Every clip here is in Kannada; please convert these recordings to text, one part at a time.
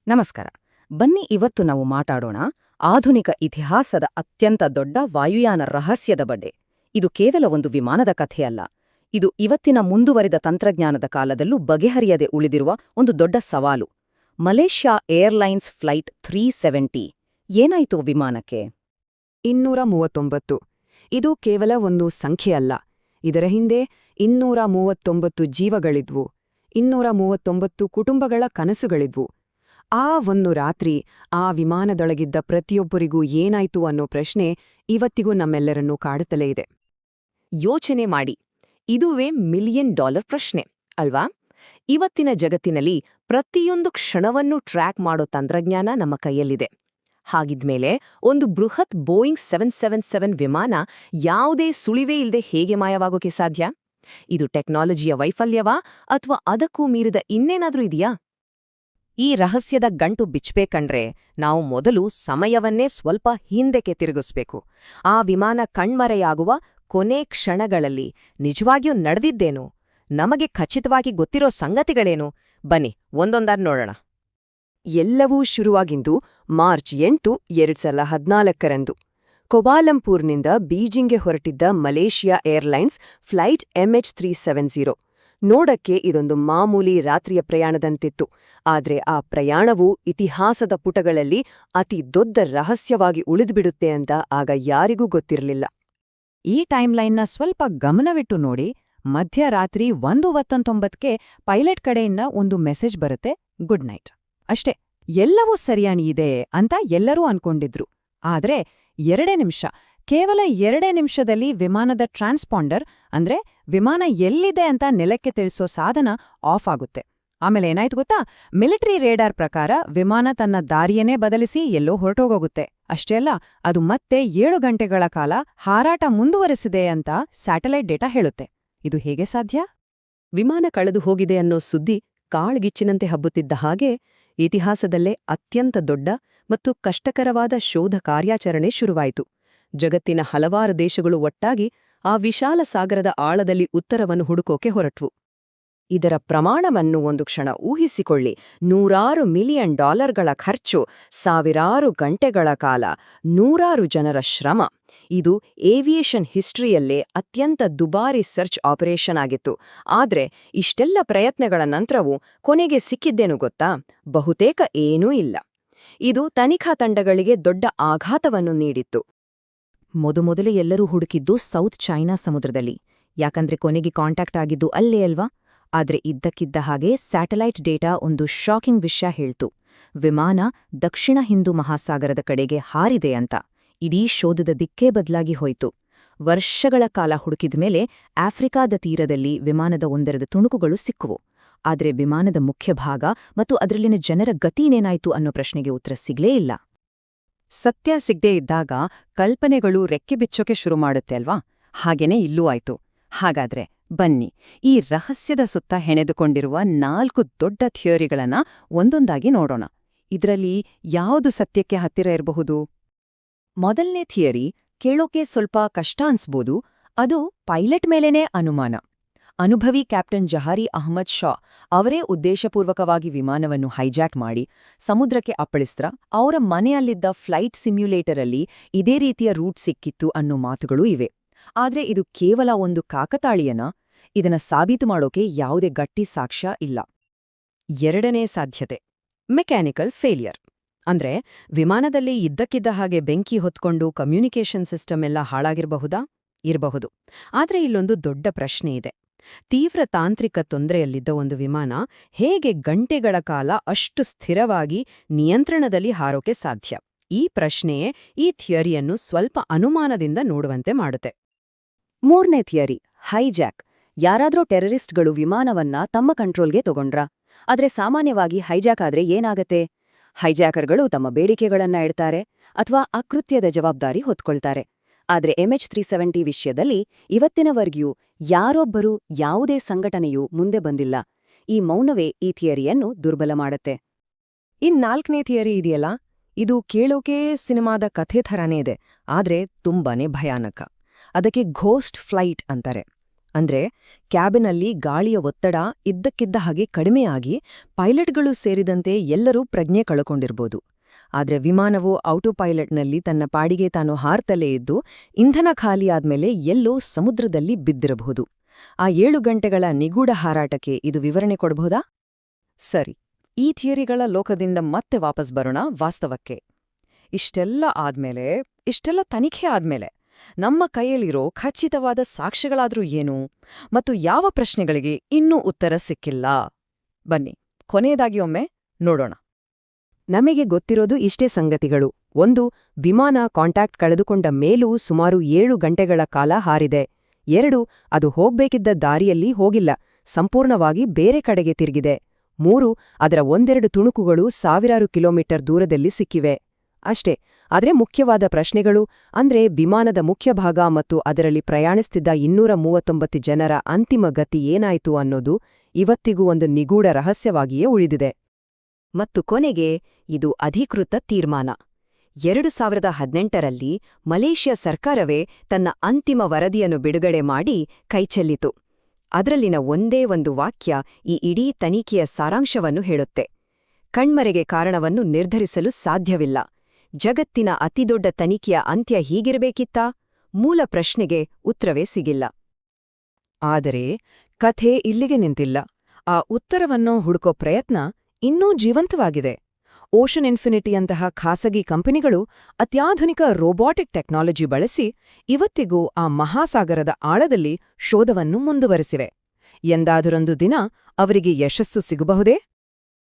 ನಮಸ್ಕಾರ. ಬನ್ನಿ ಇವತ್ತು ನಾವು ಮಾತಾಡೋಣ ಆಧುನಿಕ ಇತಿಹಾಸದ ಅತ್ಯಂತ ದೊಡ್ಡ ವಾಯುಯಾನ ರಹಸ್ಯದ ಬಗ್ಗೆ. ಇದು ಕೇವಲ ಒಂದು ವಿಮಾನದ ಕಥೆಯಲ್ಲ. ಇದು ಇವತ್ತಿನ ಮುಂದುವರಿದ ತಂತ್ರಜ್ಞಾನದ ಕಾಲದಲ್ಲೂ ಬಗೆಹರಿಯದೆ ಉಳಿದಿರುವ ಒಂದು ದೊಡ್ಡ ಸವಾಲು. ಮಲೇಷ್ಯಾ ಏರ್ಲೈನ್ಸ್ ಫ್ಲೈಟ್ 370 ಏನಾಯಿತು ವಿಮಾನಕ್ಕೆ? 239. ಇದು ಕೇವಲ ಒಂದು ಸಂಖ್ಯೆಯಲ್ಲ. ಇದರ ಹಿಂದೆ 239 ಜೀವಗಳಿದ್ವು, 239 ಕುಟುಂಬಗಳ ಕನಸುಗಳಿದ್ವು. ಆ ಒಂದು ರಾತ್ರಿ ಆ ವಿಮಾನದೊಳಗಿದ್ದ ಪ್ರತಿಯೊಬ್ಬರಿಗೂ ಏನಾಯ್ತು ಅನ್ನೋ ಪ್ರಶ್ನೆ ಇವತ್ತಿಗೂ ನಮ್ಮೆಲ್ಲರನ್ನೂ ಕಾಡುತ್ತಲೇ ಇದೆ. ಯೋಚನೆ ಮಾಡಿ, ಇದುವೇ $1,000,000 ಪ್ರಶ್ನೆ ಅಲ್ವಾ? ಇವತ್ತಿನ ಜಗತ್ತಿನಲ್ಲಿ ಪ್ರತಿಯೊಂದು ಕ್ಷಣವನ್ನೂ ಟ್ರ್ಯಾಕ್ ಮಾಡೋ ತಂತ್ರಜ್ಞಾನ ನಮ್ಮ ಕೈಯಲ್ಲಿದೆ. ಹಾಗಿದ್ಮೇಲೆ ಒಂದು ಬೃಹತ್ ಬೋಯಿಂಗ್ 777 ವಿಮಾನ ಯಾವುದೇ ಸುಳಿವೇ ಇಲ್ಲದೆ ಹೇಗೆ ಮಾಯವಾಗೋಕೆ ಸಾಧ್ಯ? ಇದು ಟೆಕ್ನಾಲಜಿಯ ವೈಫಲ್ಯವಾ ಅಥವಾ ಅದಕ್ಕೂ ಮೀರಿದ ಇನ್ನೇನಾದ್ರೂ ಇದೆಯಾ? ಈ ರಹಸ್ಯದ ಗಂಟು ಬಿಚ್ಚಬೇಕಂಡ್ರೆ ನಾವು ಮೊದಲು ಸಮಯವನ್ನೇ ಸ್ವಲ್ಪ ಹಿಂದಕ್ಕೆ ತಿರುಗಿಸ್ಬೇಕು. ಆ ವಿಮಾನ ಕಣ್ಮರೆಯಾಗುವ ಕೊನೆ ಕ್ಷಣಗಳಲ್ಲಿ ನಿಜವಾಗಿಯೂ ನಡೆದಿದ್ದೇನು? ನಮಗೆ ಖಚಿತವಾಗಿ ಗೊತ್ತಿರೋ ಸಂಗತಿಗಳೇನು? ಬನ್ನಿ ಒಂದೊಂದಾಗಿ ನೋಡೋಣ. ಎಲ್ಲವೂ ಶುರುವಾಗಿದ್ದು ಮಾರ್ಚ್ 8, 2014ರಂದು. ಕೋಲಾಲಂಪೂರ್ನಿಂದ ಬೀಜಿಂಗ್ಗೆ ಹೊರಟಿದ್ದ ಮಲೇಷಿಯಾ ಏರ್ಲೈನ್ಸ್ ಫ್ಲೈಟ್ MH370. ನೋಡಕ್ಕೆ ಇದೊಂದು ಮಾಮೂಲಿ ರಾತ್ರಿಯ ಪ್ರಯಾಣದಂತಿತ್ತು. ಆದ್ರೆ ಆ ಪ್ರಯಾಣವು ಇತಿಹಾಸದ ಪುಟಗಳಲ್ಲಿ ಅತಿ ದೊಡ್ಡ ರಹಸ್ಯವಾಗಿ ಉಳಿದುಬಿಡುತ್ತೆ ಅಂತ ಆಗ ಯಾರಿಗೂ ಗೊತ್ತಿರಲಿಲ್ಲ. ಈ ಟೈಮ್ಲೈನ್ನ ಸ್ವಲ್ಪ ಗಮನವಿಟ್ಟು ನೋಡಿ. ಮಧ್ಯರಾತ್ರಿ 1:19ಕ್ಕೆ ಪೈಲಟ್ ಕಡೆಯಿಂದ ಒಂದು ಮೆಸೇಜ್ ಬರುತ್ತೆ, ಗುಡ್ ನೈಟ್. ಅಷ್ಟೇ, ಎಲ್ಲವೂ ಸರಿಯಾನಿದೆ ಅಂತ ಎಲ್ಲರೂ ಅನ್ಕೊಂಡಿದ್ರು. ಆದ್ರೆ 2 ನಿಮಿಷ, ಕೇವಲ 2 ನಿಮಿಷದಲ್ಲಿ ವಿಮಾನದ ಟ್ರಾನ್ಸ್ಪಾಂಡರ್ ಅಂದ್ರೆ ವಿಮಾನ ಎಲ್ಲಿದೆ ಅಂತ ನೆಲಕ್ಕೆ ತಿಳಿಸೋ ಸಾಧನ ಆಫ್ ಆಗುತ್ತೆ. ಆಮೇಲೆ ಏನಾಯ್ತು ಗೊತ್ತಾ? ಮಿಲಿಟರಿ ರೇಡಾರ್ ಪ್ರಕಾರ ವಿಮಾನ ತನ್ನ ದಾರಿಯನ್ನೇ ಬದಲಿಸಿ ಎಲ್ಲೋ ಹೊರಟೋಗೋಗುತ್ತೆ. ಅಷ್ಟೇ ಅಲ್ಲ, ಅದು ಮತ್ತೆ 7 ಗಂಟೆಗಳ ಕಾಲ ಹಾರಾಟ ಮುಂದುವರೆಸಿದೆ ಅಂತ ಸ್ಯಾಟಲೈಟ್ ಡೇಟಾ ಹೇಳುತ್ತೆ. ಇದು ಹೇಗೆ ಸಾಧ್ಯ? ವಿಮಾನ ಕಳೆದು ಹೋಗಿದೆ ಅನ್ನೋ ಸುದ್ದಿ ಕಾಳ್ಗಿಚ್ಚಿನಂತೆ ಹಬ್ಬುತ್ತಿದ್ದ ಹಾಗೆ ಇತಿಹಾಸದಲ್ಲೇ ಅತ್ಯಂತ ದೊಡ್ಡ ಮತ್ತು ಕಷ್ಟಕರವಾದ ಶೋಧ ಕಾರ್ಯಾಚರಣೆ ಶುರುವಾಯಿತು. ಜಗತ್ತಿನ ಹಲವಾರು ದೇಶಗಳು ಒಟ್ಟಾಗಿ ಆ ವಿಶಾಲ ಸಾಗರದ ಆಳದಲ್ಲಿ ಉತ್ತರವನ್ನು ಹುಡುಕೋಕೆ ಹೊರಟ್ವು. ಇದರ ಪ್ರಮಾಣವನ್ನು ಒಂದು ಕ್ಷಣ ಊಹಿಸಿಕೊಳ್ಳಿ. $100 ಮಿಲಿಯನ್ ಖರ್ಚು, ಸಾವಿರಾರು ಗಂಟೆಗಳ ಕಾಲ, 100 ಜನರ ಶ್ರಮ. ಇದು ಏವಿಯೇಷನ್ ಹಿಸ್ಟ್ರಿಯಲ್ಲೇ ಅತ್ಯಂತ ದುಬಾರಿ ಸರ್ಚ್ ಆಪರೇಷನ್ ಆಗಿತ್ತು. ಆದ್ರೆ ಇಷ್ಟೆಲ್ಲ ಪ್ರಯತ್ನಗಳ ನಂತರವೂ ಕೊನೆಗೆ ಸಿಕ್ಕಿದ್ದೇನು ಗೊತ್ತಾ? ಬಹುತೇಕ ಏನೂ ಇಲ್ಲ. ಇದು ತನಿಖಾ ತಂಡಗಳಿಗೆ ದೊಡ್ಡ ಆಘಾತವನ್ನು ನೀಡಿತ್ತು. ಮೊದಲು ಎಲ್ಲರೂ ಹುಡುಕಿದ್ದು ಸೌತ್ ಚೈನಾ ಸಮುದ್ರದಲ್ಲಿ. ಯಾಕಂದ್ರೆ ಕೊನೆಗೆ ಕಾಂಟ್ಯಾಕ್ಟ್ ಆಗಿದ್ದು ಅಲ್ಲೇ ಅಲ್ವಾ? ಆದ್ರೆ ಇದ್ದಕ್ಕಿದ್ದ ಹಾಗೆ ಸ್ಯಾಟಲೈಟ್ ಡೇಟಾ ಒಂದು ಶಾಕಿಂಗ್ ವಿಷಯ ಹೇಳ್ತು. ವಿಮಾನ ದಕ್ಷಿಣ ಹಿಂದೂ ಮಹಾಸಾಗರದ ಕಡೆಗೆ ಹಾರಿದೆ ಅಂತ. ಇಡೀ ಶೋಧದ ದಿಕ್ಕೇ ಬದಲಾಗಿ ಹೋಯಿತು. ವರ್ಷಗಳ ಕಾಲ ಹುಡುಕಿದ್ಮೇಲೆ ಆಫ್ರಿಕಾದ ತೀರದಲ್ಲಿ ವಿಮಾನದ 1-2 ತುಣುಕುಗಳು ಸಿಕ್ಕುವು. ಆದ್ರೆ ವಿಮಾನದ ಮುಖ್ಯ ಭಾಗ ಮತ್ತು ಅದರಲ್ಲಿನ ಜನರ ಗತಿನೇನಾಯ್ತು ಅನ್ನೋ ಪ್ರಶ್ನೆಗೆ ಉತ್ತರ ಸಿಗ್ಲೇ ಇಲ್ಲ. ಸತ್ಯ ಸಿಗದೇ ಇದ್ದಾಗ ಕಲ್ಪನೆಗಳು ರೆಕ್ಕೆ ಬಿಚ್ಚೋಕೆ ಶುರು ಮಾಡುತ್ತೆ ಅಲ್ವಾ? ಹಾಗೇನೆ ಇಲ್ಲೂ ಆಯ್ತು. ಹಾಗಾದ್ರೆ ಬನ್ನಿ, ಈ ರಹಸ್ಯದ ಸುತ್ತ ಹೆಣೆದುಕೊಂಡಿರುವ 4 ದೊಡ್ಡ ಥಿಯರಿಗಳನ್ನ ಒಂದೊಂದಾಗಿ ನೋಡೋಣ. ಇದರಲ್ಲಿ ಯಾವುದು ಸತ್ಯಕ್ಕೆ ಹತ್ತಿರ ಇರಬಹುದು? ಮೊದಲನೇ ಥಿಯರಿ ಕೇಳೋಕೆ ಸ್ವಲ್ಪ ಕಷ್ಟ ಅನ್ಸ್ಬೋದು. ಅದು ಪೈಲಟ್ ಮೇಲೇನೇ ಅನುಮಾನ. ಅನುಭವಿ ಕ್ಯಾಪ್ಟನ್ ಜಹಾರಿ ಅಹ್ಮದ್ ಶಾ ಅವರೇ ಉದ್ದೇಶಪೂರ್ವಕವಾಗಿ ವಿಮಾನವನ್ನು ಹೈಜಾಕ್ ಮಾಡಿ ಸಮುದ್ರಕ್ಕೆ ಅಪ್ಪಳಿಸ್ತ್ರ ಅವರ ಮನೆಯಲ್ಲಿದ್ದ ಫ್ಲೈಟ್ ಸಿಮ್ಯುಲೇಟರಲ್ಲಿ ಇದೇ ರೀತಿಯ ರೂಟ್ ಸಿಕ್ಕಿತ್ತು ಅನ್ನೋ ಮಾತುಗಳೂ ಇವೆ. ಆದ್ರೆ ಇದು ಕೇವಲ ಒಂದು ಕಾಕತಾಳೀಯನ? ಇದನ್ನ ಸಾಬೀತು ಮಾಡೋಕೆ ಯಾವುದೇ ಗಟ್ಟಿ ಸಾಕ್ಷ್ಯ ಇಲ್ಲ. ಎರಡನೇ ಸಾಧ್ಯತೆ ಮೆಕ್ಯಾನಿಕಲ್ ಫೇಲಿಯರ್. ಅಂದ್ರೆ ವಿಮಾನದಲ್ಲಿ ಇದ್ದಕ್ಕಿದ್ದ ಹಾಗೆ ಬೆಂಕಿ ಹೊತ್ಕೊಂಡು ಕಮ್ಯುನಿಕೇಷನ್ ಸಿಸ್ಟಮ್ ಎಲ್ಲ ಹಾಳಾಗಿರಬಹುದಾ? ಇರಬಹುದು. ಆದ್ರೆ ಇಲ್ಲೊಂದು ದೊಡ್ಡ ಪ್ರಶ್ನೆ ಇದೆ. ತೀವ್ರ ತಾಂತ್ರಿಕ ತೊಂದರೆಯಲ್ಲಿದ್ದ ಒಂದು ವಿಮಾನ ಹೇಗೆ ಗಂಟೆಗಳ ಕಾಲ ಅಷ್ಟು ಸ್ಥಿರವಾಗಿ ನಿಯಂತ್ರಣದಲ್ಲಿ ಹಾರೋಕೆ ಸಾಧ್ಯ? ಈ ಪ್ರಶ್ನೆಯೇ ಈ ಥಿಯರಿಯನ್ನು ಸ್ವಲ್ಪ ಅನುಮಾನದಿಂದ ನೋಡುವಂತೆ ಮಾಡುತ್ತೆ. ಮೂರನೇ ಥಿಯರಿ ಹೈಜಾಕ್. ಯಾರಾದ್ರೂ ಟೆರರಿಸ್ಟ್ಗಳು ವಿಮಾನವನ್ನ ತಮ್ಮ ಕಂಟ್ರೋಲ್ಗೆ ತಗೊಂಡ್ರಾ? ಆದ್ರೆ ಸಾಮಾನ್ಯವಾಗಿ ಹೈಜಾಕ್ ಆದ್ರೆ ಏನಾಗತ್ತೆ? ಹೈಜಾಕರ್ಗಳು ತಮ್ಮ ಬೇಡಿಕೆಗಳನ್ನ ಇಡ್ತಾರೆ ಅಥವಾ ಅಕೃತ್ಯದ ಜವಾಬ್ದಾರಿ ಹೊತ್ಕೊಳ್ತಾರೆ. ಆದ್ರೆ MH370 ವಿಷಯದಲ್ಲಿ ಇವತ್ತಿನವರೆಗೂ ಯಾರೊಬ್ಬರೂ ಯಾವುದೇ ಸಂಘಟನೆಯೂ ಮುಂದೆ ಬಂದಿಲ್ಲ. ಈ ಮೌನವೇ ಈ ಥಿಯರಿಯನ್ನು ದುರ್ಬಲ ಮಾಡುತ್ತೆ. ಇನ್ 4ನೇ ಥಿಯರಿ ಇದೆಯಲ್ಲ, ಇದು ಕೇಳೋಕೆ ಸಿನಿಮಾದ ಕಥೆ ಥರಾನೇ ಇದೆ, ಆದ್ರೆ ತುಂಬಾನೇ ಭಯಾನಕ. ಅದಕ್ಕೆ ಘೋಸ್ಟ್ ಫ್ಲೈಟ್ ಅಂತಾರೆ. ಅಂದ್ರೆ ಕ್ಯಾಬಿನಲ್ಲಿ ಗಾಳಿಯ ಒತ್ತಡ ಇದ್ದಕ್ಕಿದ್ದ ಹಾಗೆ ಕಡಿಮೆಯಾಗಿ ಪೈಲಟ್ಗಳು ಸೇರಿದಂತೆ ಎಲ್ಲರೂ ಪ್ರಜ್ಞೆ ಕಳ್ಕೊಂಡಿರ್ಬೋದು. ಆದ್ರೆ ವಿಮಾನವು ಆಟೋಪೈಲಟ್ನಲ್ಲಿ ತನ್ನ ಪಾಡಿಗೆ ತಾನು ಹಾರ್ತಲೇ ಇದ್ದು ಇಂಧನ ಖಾಲಿಯಾದ್ಮೇಲೆ ಎಲ್ಲೋ ಸಮುದ್ರದಲ್ಲಿ ಬಿದ್ದಿರಬಹುದು. ಆ 7 ಗಂಟೆಗಳ ನಿಗೂಢ ಹಾರಾಟಕ್ಕೆ ಇದು ವಿವರಣೆ ಕೊಡಬಹುದಾ? ಸರಿ, ಈ ಥಿಯರಿಗಳ ಲೋಕದಿಂದ ಮತ್ತೆ ವಾಪಸ್ ಬರೋಣ ವಾಸ್ತವಕ್ಕೆ. ಇಷ್ಟೆಲ್ಲ ತನಿಖೆ ಆದ್ಮೇಲೆ ನಮ್ಮ ಕೈಯಲ್ಲಿರೋ ಖಚಿತವಾದ ಸಾಕ್ಷ್ಯಗಳಾದ್ರೂ ಏನು ಮತ್ತು ಯಾವ ಪ್ರಶ್ನೆಗಳಿಗೆ ಇನ್ನೂ ಉತ್ತರ ಸಿಕ್ಕಿಲ್ಲ? ಬನ್ನಿ, ಕೊನೆಯದಾಗಿ ಒಮ್ಮೆ ನೋಡೋಣ. ನಮಗೆ ಗೊತ್ತಿರೋದು ಇಷ್ಟೇ ಸಂಗತಿಗಳು. 1. ವಿಮಾನ ಕಾಂಟ್ಯಾಕ್ಟ್ ಕಳೆದುಕೊಂಡ ಮೇಲೂ ಸುಮಾರು 7 ಗಂಟೆಗಳ ಕಾಲ ಹಾರಿದೆ. 2. ಅದು ಹೋಗ್ಬೇಕಿದ್ದ ದಾರಿಯಲ್ಲಿ ಹೋಗಿಲ್ಲ, ಸಂಪೂರ್ಣವಾಗಿ ಬೇರೆ ಕಡೆಗೆ ತಿರುಗಿದೆ. 3. ಅದರ ಒಂದೆರಡು ತುಣುಕುಗಳು ಸಾವಿರಾರು ಕಿಲೋಮೀಟರ್ ದೂರದಲ್ಲಿ ಸಿಕ್ಕಿವೆ. ಅಷ್ಟೇ. ಆದ್ರೆ ಮುಖ್ಯವಾದ ಪ್ರಶ್ನೆಗಳು ಅಂದ್ರೆ ವಿಮಾನದ ಮುಖ್ಯ ಭಾಗ ಮತ್ತು ಅದರಲ್ಲಿ ಪ್ರಯಾಣಿಸ್ತಿದ್ದ 239 ಜನರ ಅಂತಿಮ ಗತಿ ಏನಾಯ್ತು ಅನ್ನೋದು ಇವತ್ತಿಗೂ ಒಂದು ನಿಗೂಢ ರಹಸ್ಯವಾಗಿಯೇ ಉಳಿದಿದೆ. ಮತ್ತು ಕೊನೆಗೆ ಇದು ಅಧಿಕೃತ ತೀರ್ಮಾನ. 2018ರಲ್ಲಿ ಮಲೇಷ್ಯಾ ಸರ್ಕಾರವೇ ತನ್ನ ಅಂತಿಮ ವರದಿಯನ್ನು ಬಿಡುಗಡೆ ಮಾಡಿ ಕೈಚೆಲ್ಲಿತು. ಅದರಲ್ಲಿನ ಒಂದೇ ಒಂದು ವಾಕ್ಯ ಈ ಇಡೀ ತನಿಖೆಯ ಸಾರಾಂಶವನ್ನು ಹೇಳುತ್ತೆ. ಕಣ್ಮರೆಗೆ ಕಾರಣವನ್ನು ನಿರ್ಧರಿಸಲು ಸಾಧ್ಯವಿಲ್ಲ. ಜಗತ್ತಿನ ಅತಿದೊಡ್ಡ ತನಿಖೆಯ ಅಂತ್ಯ ಹೀಗಿರಬೇಕಿತ್ತಾ? ಮೂಲ ಪ್ರಶ್ನೆಗೆ ಉತ್ತರವೇ ಸಿಗಿಲ್ಲ. ಆದರೆ ಕಥೆ ಇಲ್ಲಿಗೆ ನಿಂತಿಲ್ಲ. ಆ ಉತ್ತರವನ್ನು ಹುಡುಕೋ ಪ್ರಯತ್ನ ಇನ್ನೂ ಜೀವಂತವಾಗಿದೆ. ಓಷನ್ ಇನ್ಫಿನಿಟಿಯಂತಹ ಖಾಸಗಿ ಕಂಪನಿಗಳು ಅತ್ಯಾಧುನಿಕ ರೋಬೋಟಿಕ್ ಟೆಕ್ನಾಲಜಿ ಬಳಸಿ ಇವತ್ತಿಗೂ ಆ ಮಹಾಸಾಗರದ ಆಳದಲ್ಲಿ ಶೋಧವನ್ನು ಮುಂದುವರೆಸಿವೆ. ಎಂದಾದರೊಂದು ದಿನ ಅವರಿಗೆ ಯಶಸ್ಸು ಸಿಗಬಹುದೇ?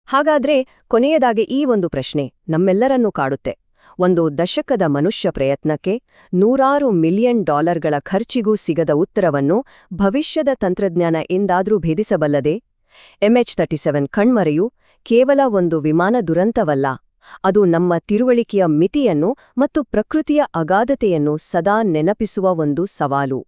ಹಾಗಾದ್ರೆ ಕೊನೆಯದಾಗಿ ಈ ಒಂದು ಪ್ರಶ್ನೆ ನಮ್ಮೆಲ್ಲರನ್ನೂ ಕಾಡುತ್ತೆ. ಒಂದು ದಶಕದ ಮನುಷ್ಯ ಪ್ರಯತ್ನಕ್ಕೆ $100 ಮಿಲಿಯನ್ ಖರ್ಚಿಗೂ ಸಿಗದ ಉತ್ತರವನ್ನು ಭವಿಷ್ಯದ ತಂತ್ರಜ್ಞಾನ ಎಂದಾದ್ರೂ ಭೇದಿಸಬಲ್ಲದೆ? MH-37 ಕಣ್ಮರೆಯು ಕೇವಲ ಒಂದು ವಿಮಾನ ದುರಂತವಲ್ಲ, ಅದು ನಮ್ಮ ತಿಳುವಳಿಕೆಯ ಮಿತಿಯನ್ನು ಮತ್ತು ಪ್ರಕೃತಿಯ ಅಗಾಧತೆಯನ್ನು ಸದಾ ನೆನಪಿಸುವ ಒಂದು ಸವಾಲು.